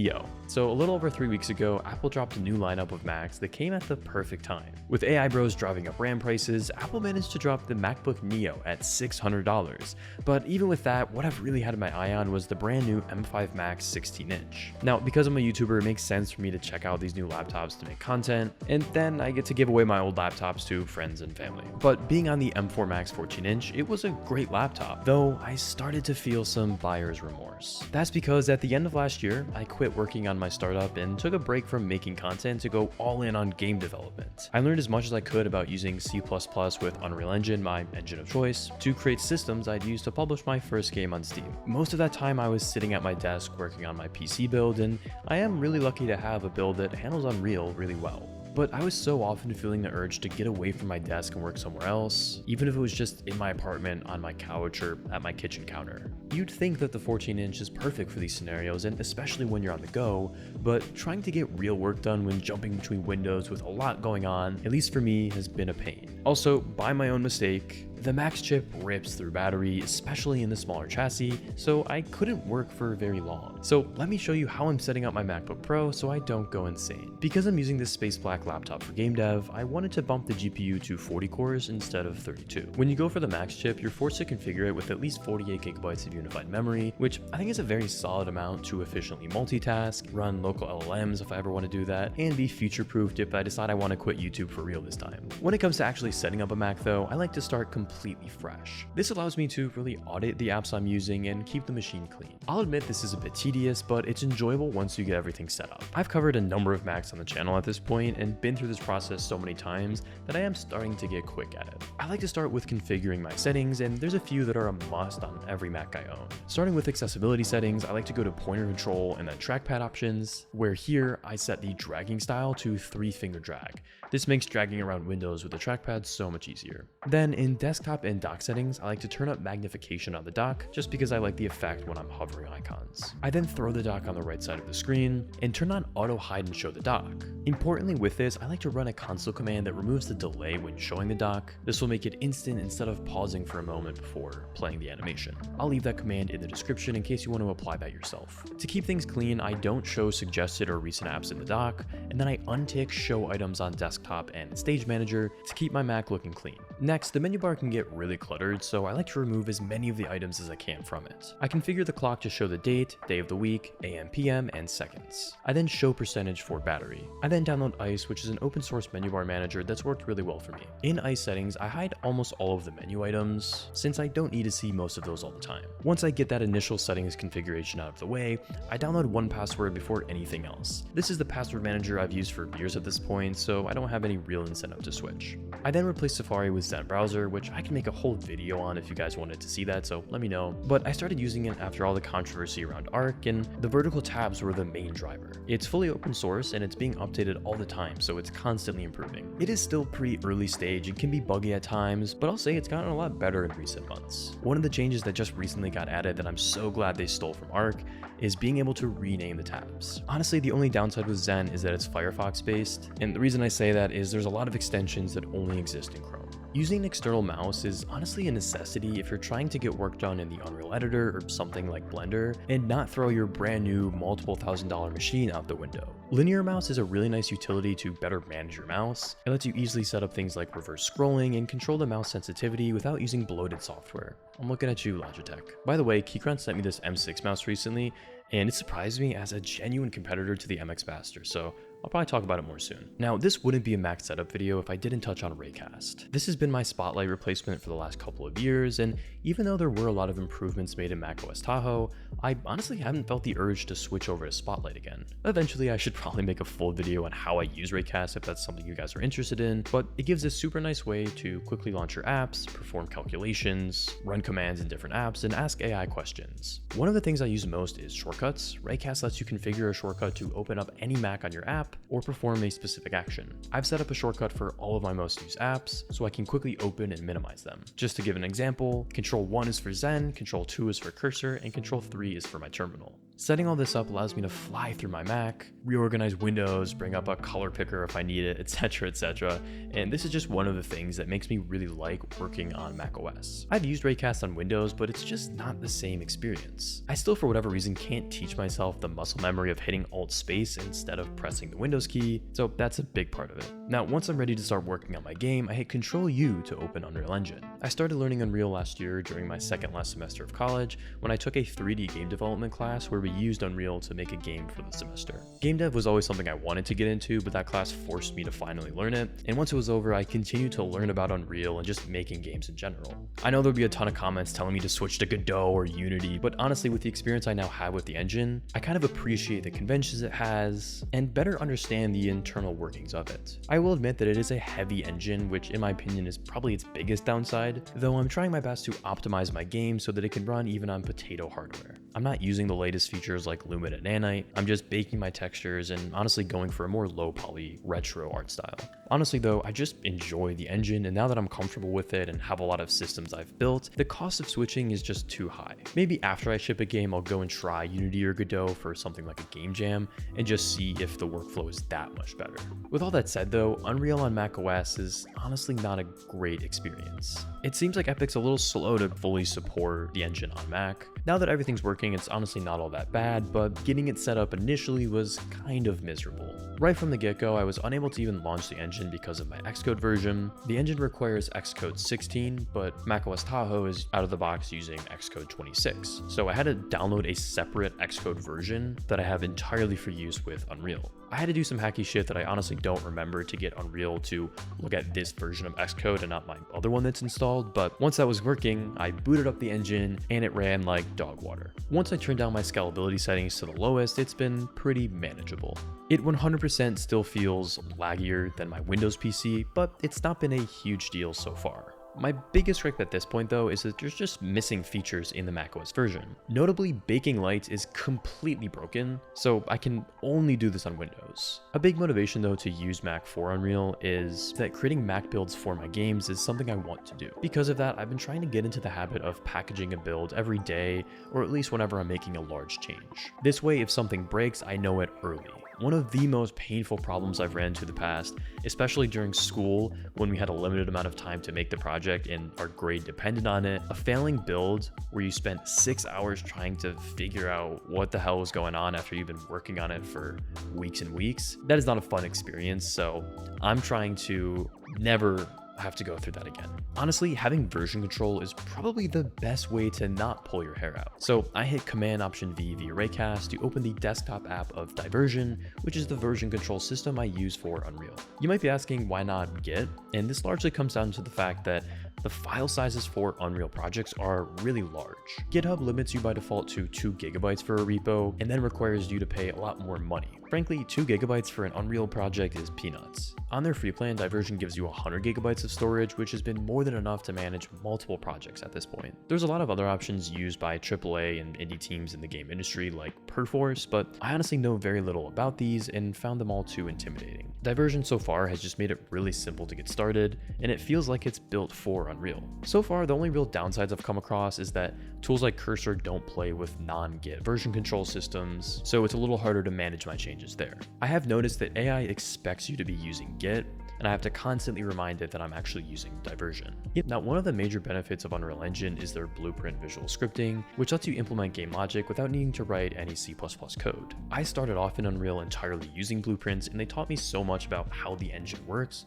Yo, so a little over 3 weeks ago, Apple dropped a new lineup of Macs that came at the perfect time. With AI bros driving up RAM prices, Apple managed to drop the MacBook Neo at $600. But even with that, what I've really had my eye on was the brand new M5 Max 16-inch. Now, because I'm a YouTuber, it makes sense for me to check out these new laptops to make content, and then I get to give away my old laptops to friends and family. But being on the M4 Max 14-inch, it was a great laptop, though I started to feel some buyer's remorse. That's because at the end of last year, I quit working on my startup and took a break from making content to go all in on game development. I learned as much as I could about using C++ with Unreal Engine, my engine of choice, to create systems I'd use to publish my first game on Steam. Most of that time I was sitting at my desk working on my PC build, and I am really lucky to have a build that handles Unreal really well. But I was so often feeling the urge to get away from my desk and work somewhere else, even if it was just in my apartment, on my couch, or at my kitchen counter. You'd think that the 14-inch is perfect for these scenarios, and especially when you're on the go, but trying to get real work done when jumping between windows with a lot going on, at least for me, has been a pain. Also, by my own mistake, the Max chip rips through battery, especially in the smaller chassis, so I couldn't work for very long. So let me show you how I'm setting up my MacBook Pro so I don't go insane. Because I'm using this space black laptop for game dev, I wanted to bump the GPU to 40 cores instead of 32. When you go for the Max chip, you're forced to configure it with at least 48 gigabytes of unified memory, which I think is a very solid amount to efficiently multitask, run local LLMs if I ever want to do that, and be future-proofed if I decide I want to quit YouTube for real this time. When it comes to actually setting up a Mac though, I like to start completely fresh. This allows me to really audit the apps I'm using and keep the machine clean. I'll admit this is a bit tedious, but it's enjoyable once you get everything set up. I've covered a number of Macs on the channel at this point and been through this process so many times that I am starting to get quick at it. I like to start with configuring my settings, and there's a few that are a must on every Mac I own. Starting with accessibility settings, I like to go to pointer control and then trackpad options, where here I set the dragging style to 3-finger drag. This makes dragging around windows with the trackpad so much easier. Then in desktop and dock settings, I like to turn up magnification on the dock just because I like the effect when I'm hovering icons. I then throw the dock on the right side of the screen and turn on auto hide and show the dock. Importantly with this, I like to run a console command that removes the delay when showing the dock. This will make it instant instead of pausing for a moment before playing the animation. I'll leave that command in the description in case you want to apply that yourself. To keep things clean, I don't show suggested or recent apps in the dock, and then I untick show items on desktop and Stage Manager to keep my Mac looking clean. Next, the menu bar can get really cluttered, so I like to remove as many of the items as I can from it. I configure the clock to show the date, day of the week, AM, PM, and seconds. I then show percentage for battery. I then download Ice, which is an open source menu bar manager that's worked really well for me. In Ice settings, I hide almost all of the menu items, since I don't need to see most of those all the time. Once I get that initial settings configuration out of the way, I download 1Password before anything else. This is the password manager I've used for years at this point, so I don't have any real incentive to switch. I then replace Safari with Zen Browser, which I can make a whole video on if you guys wanted to see that, so let me know. But I started using it after all the controversy around Arc, and the vertical tabs were the main driver. It's fully open source and it's being updated all the time, so it's constantly improving. It is still pretty early stage and can be buggy at times, but I'll say it's gotten a lot better in recent months. One of the changes that just recently got added that I'm so glad they stole from Arc is being able to rename the tabs. Honestly, the only downside with Zen is that it's Firefox based, and the reason I say that is there's a lot of extensions that only exist in Chrome. Using an external mouse is honestly a necessity if you're trying to get work done in the Unreal Editor or something like Blender and not throw your brand new multiple $1,000 machine out the window. Linear mouse is a really nice utility to better manage your mouse. It lets you easily set up things like reverse scrolling and control the mouse sensitivity without using bloated software. I'm looking at you, Logitech. By the way, Keychron sent me this M6 mouse recently, and it surprised me as a genuine competitor to the MX Master, so I'll probably talk about it more soon. Now, this wouldn't be a Mac setup video if I didn't touch on Raycast. This has been my Spotlight replacement for the last couple of years, and even though there were a lot of improvements made in macOS Tahoe, I honestly haven't felt the urge to switch over to Spotlight again. Eventually, I should probably make a full video on how I use Raycast if that's something you guys are interested in, but it gives a super nice way to quickly launch your apps, perform calculations, run commands in different apps, and ask AI questions. One of the things I use most is shortcuts. Raycast lets you configure a shortcut to open up any Mac on your app or perform a specific action. I've set up a shortcut for all of my most used apps so I can quickly open and minimize them. Just to give an example, Control 1 is for Zen, Control 2 is for cursor, and Control 3 is for my terminal. Setting all this up allows me to fly through my Mac, reorganize windows, bring up a color picker if I need it, etc, etc. And this is just one of the things that makes me really like working on macOS. I've used Raycast on Windows, but it's just not the same experience. I still, for whatever reason, can't teach myself the muscle memory of hitting Alt Space instead of pressing the Windows key, so that's a big part of it. Now, once I'm ready to start working on my game, I hit Control U to open Unreal Engine. I started learning Unreal last year during my second last semester of college when I took a 3D game development class where we used Unreal to make a game for the semester. Game dev was always something I wanted to get into, but that class forced me to finally learn it, and once it was over, I continued to learn about Unreal and just making games in general. I know there'll be a ton of comments telling me to switch to Godot or Unity, but honestly, with the experience I now have with the engine, I kind of appreciate the conventions it has and better understand the internal workings of it. I will admit that it is a heavy engine, which in my opinion is probably its biggest downside, though I'm trying my best to optimize my game so that it can run even on potato hardware. I'm not using the latest features like Lumen and Nanite, I'm just baking my textures and honestly going for a more low poly retro art style. Honestly though, I just enjoy the engine, and now that I'm comfortable with it and have a lot of systems I've built, the cost of switching is just too high. Maybe after I ship a game, I'll go and try Unity or Godot for something like a game jam and just see if the workflow is that much better. With all that said though, Unreal on macOS is honestly not a great experience. It seems like Epic's a little slow to fully support the engine on Mac. Now that everything's working, it's honestly not all that bad, but getting it set up initially was kind of miserable. Right from the get-go, I was unable to even launch the engine because of my Xcode version. The engine requires Xcode 16, but macOS Tahoe is out of the box using Xcode 26. So I had to download a separate Xcode version that I have entirely for use with Unreal. I had to do some hacky shit that I honestly don't remember to get Unreal to look at this version of Xcode and not my other one that's installed, but once that was working, I booted up the engine and it ran like dog water. Once I turned down my scalability settings to the lowest, it's been pretty manageable. It 100% still feels laggier than my Windows PC, but it's not been a huge deal so far. My biggest gripe at this point though is that there's just missing features in the macOS version. Notably, baking lights is completely broken, so I can only do this on Windows. A big motivation though to use Mac for Unreal is that creating Mac builds for my games is something I want to do. Because of that, I've been trying to get into the habit of packaging a build every day, or at least whenever I'm making a large change. This way, if something breaks, I know it early. One of the most painful problems I've ran into in the past, especially during school when we had a limited amount of time to make the project and our grade depended on it, a failing build where you spent 6 hours trying to figure out what the hell was going on after you've been working on it for weeks and weeks, that is not a fun experience, so I'm trying to never have to go through that again. Honestly, having version control is probably the best way to not pull your hair out. So I hit Command-Option-V via Raycast to open the desktop app of Diversion, which is the version control system I use for Unreal. You might be asking why not Git, and this largely comes down to the fact that the file sizes for Unreal projects are really large. GitHub limits you by default to 2 GB for a repo, and then requires you to pay a lot more money. Frankly, 2 GB for an Unreal project is peanuts. On their free plan, Diversion gives you 100 GB of storage, which has been more than enough to manage multiple projects at this point. There's a lot of other options used by AAA and indie teams in the game industry like Perforce, but I honestly know very little about these and found them all too intimidating. Diversion so far has just made it really simple to get started, and it feels like it's built for Unreal. So far, the only real downsides I've come across is that tools like Cursor don't play with non-Git version control systems, so it's a little harder to manage my changes there. I have noticed that AI expects you to be using Git, and I have to constantly remind it that I'm actually using Diversion. Now, one of the major benefits of Unreal Engine is their blueprint visual scripting, which lets you implement game logic without needing to write any C++ code. I started off in Unreal entirely using blueprints, and they taught me so much about how the engine works,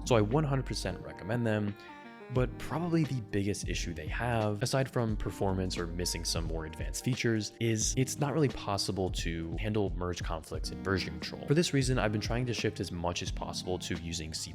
so I 100% recommend them. But probably the biggest issue they have, aside from performance or missing some more advanced features, is it's not really possible to handle merge conflicts in version control. For this reason, I've been trying to shift as much as possible to using C++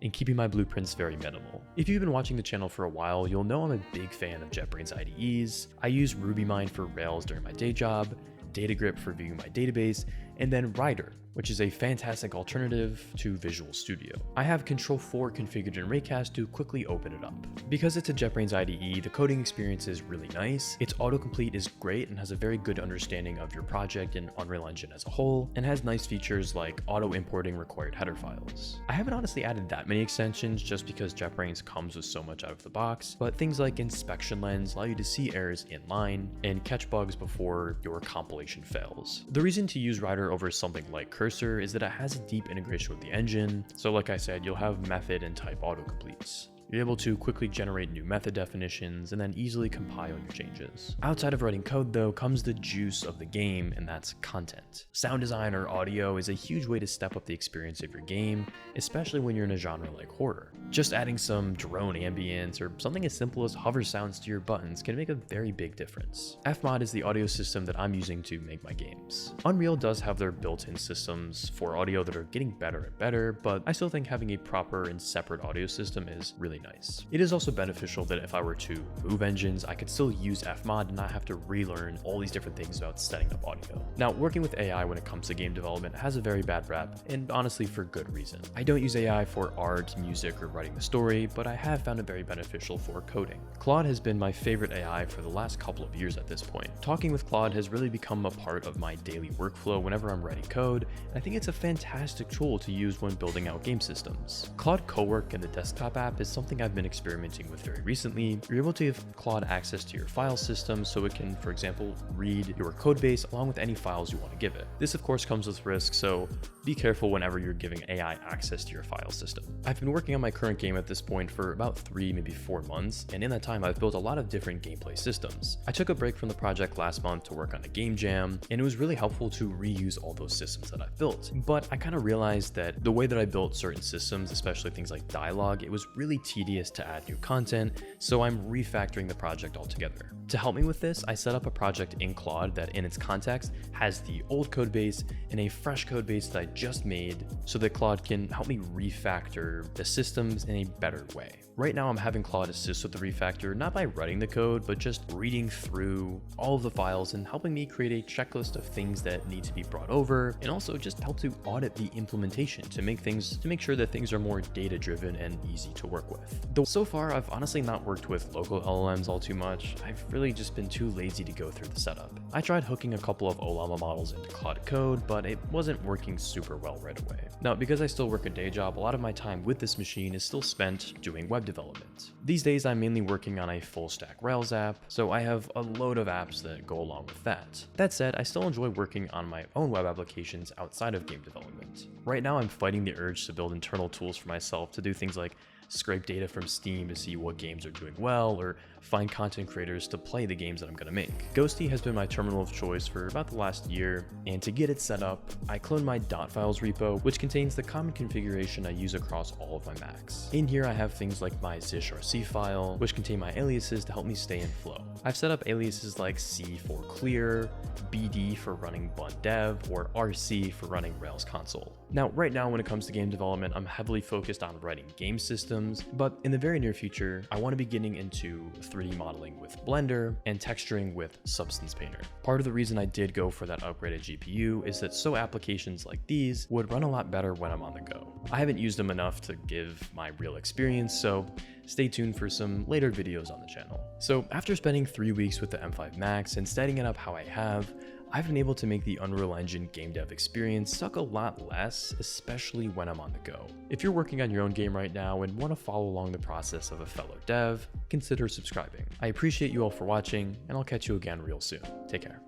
and keeping my blueprints very minimal. If you've been watching the channel for a while, you'll know I'm a big fan of JetBrains IDEs. I use RubyMine for Rails during my day job, DataGrip for viewing my database, and then Rider, which is a fantastic alternative to Visual Studio. I have Control 4 configured in Raycast to quickly open it up. Because it's a JetBrains IDE, the coding experience is really nice. Its autocomplete is great and has a very good understanding of your project and Unreal Engine as a whole, and has nice features like auto-importing required header files. I haven't honestly added that many extensions just because JetBrains comes with so much out of the box, but things like Inspection Lens allow you to see errors in line and catch bugs before your compilation fails. The reason to use Rider over something like Cursor is that it has a deep integration with the engine, so like I said, you'll have method and type autocompletes. You're able to quickly generate new method definitions and then easily compile your changes. Outside of writing code though comes the juice of the game, and that's content. Sound design or audio is a huge way to step up the experience of your game, especially when you're in a genre like horror. Just adding some drone ambience or something as simple as hover sounds to your buttons can make a very big difference. Fmod is the audio system that I'm using to make my games. Unreal does have their built-in systems for audio that are getting better and better, but I still think having a proper and separate audio system is really nice. It is also beneficial that if I were to move engines, I could still use Fmod and not have to relearn all these different things about setting up audio. Now, working with AI when it comes to game development has a very bad rap, and honestly for good reason. I don't use AI for art, music, or writing the story, but I have found it very beneficial for coding. Claude has been my favorite AI for the last couple of years at this point. Talking with Claude has really become a part of my daily workflow whenever I'm writing code, and I think it's a fantastic tool to use when building out game systems. Claude Cowork in the desktop app is something I've been experimenting with very recently. You're able to give Claude access to your file system so it can, for example, read your code base along with any files you want to give it. This of course comes with risk, so be careful whenever you're giving AI access to your file system. I've been working on my current game at this point for about 3, maybe 4 months, and in that time I've built a lot of different gameplay systems. I took a break from the project last month to work on a game jam, and it was really helpful to reuse all those systems that I've built. But I kind of realized that the way that I built certain systems, especially things like dialogue, it was really tedious to add new content, so I'm refactoring the project altogether. To help me with this, I set up a project in Claude that in its context has the old code base and a fresh code base that I just made so that Claude can help me refactor the systems in a better way. Right now I'm having Claude assist with the refactor not by writing the code, but just reading through all of the files and helping me create a checklist of things that need to be brought over, and also just help to audit the implementation to make sure that things are more data driven and easy to work with. Though so far I've honestly not worked with local LLMs all too much. I've really just been too lazy to go through the setup. I tried hooking a couple of Ollama models into Claude Code, but it wasn't working super well right away. Now, because I still work a day job, a lot of my time with this machine is still spent doing web development. These days I'm mainly working on a full stack Rails app, so I have a load of apps that go along with that. That said, I still enjoy working on my own web applications outside of game development. Right now I'm fighting the urge to build internal tools for myself to do things like scrape data from Steam to see what games are doing well, or find content creators to play the games that I'm gonna make. Ghosty has been my terminal of choice for about the last year, and to get it set up, I cloned my .files repo, which contains the common configuration I use across all of my Macs. In here I have things like my zishrc file, which contain my aliases to help me stay in flow. I've set up aliases like C for clear, BD for running Bund Dev, or RC for running Rails console. Now, right now when it comes to game development, I'm heavily focused on writing game systems, but in the very near future, I want to be getting into 3D modeling with Blender and texturing with Substance Painter. Part of the reason I did go for that upgraded GPU is that so applications like these would run a lot better when I'm on the go. I haven't used them enough to give my real experience, so stay tuned for some later videos on the channel. So after spending 3 weeks with the M5 Max and setting it up how I have, I've been able to make the Unreal Engine game dev experience suck a lot less, especially when I'm on the go. If you're working on your own game right now and want to follow along the process of a fellow dev, consider subscribing. I appreciate you all for watching, and I'll catch you again real soon. Take care.